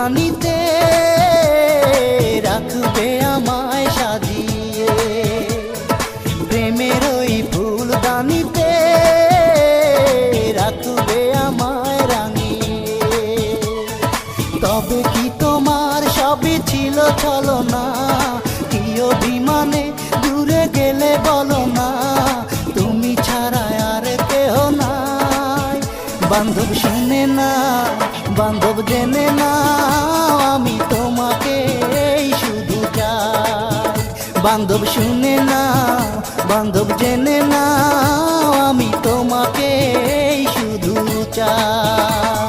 ফুলদানিতে রাখবে আমায় সাজিয়ে, প্রেমের ওই ফুলদানিতে রাখবে আমায় রাঙিয়ে। তবে কি তোমার সবই ছিল ছলনা, কি অভিমানে দূরে গেলে বলো না, তুমি ছাড়া আর কেহ নাই। বান্ধব শুনে না, বান্ধব জেনে না, আমি তোমাকে শুধু চাই। বান্ধব শুনে না, বান্ধব জেনে না, আমি তোমাকে শুধু চাই।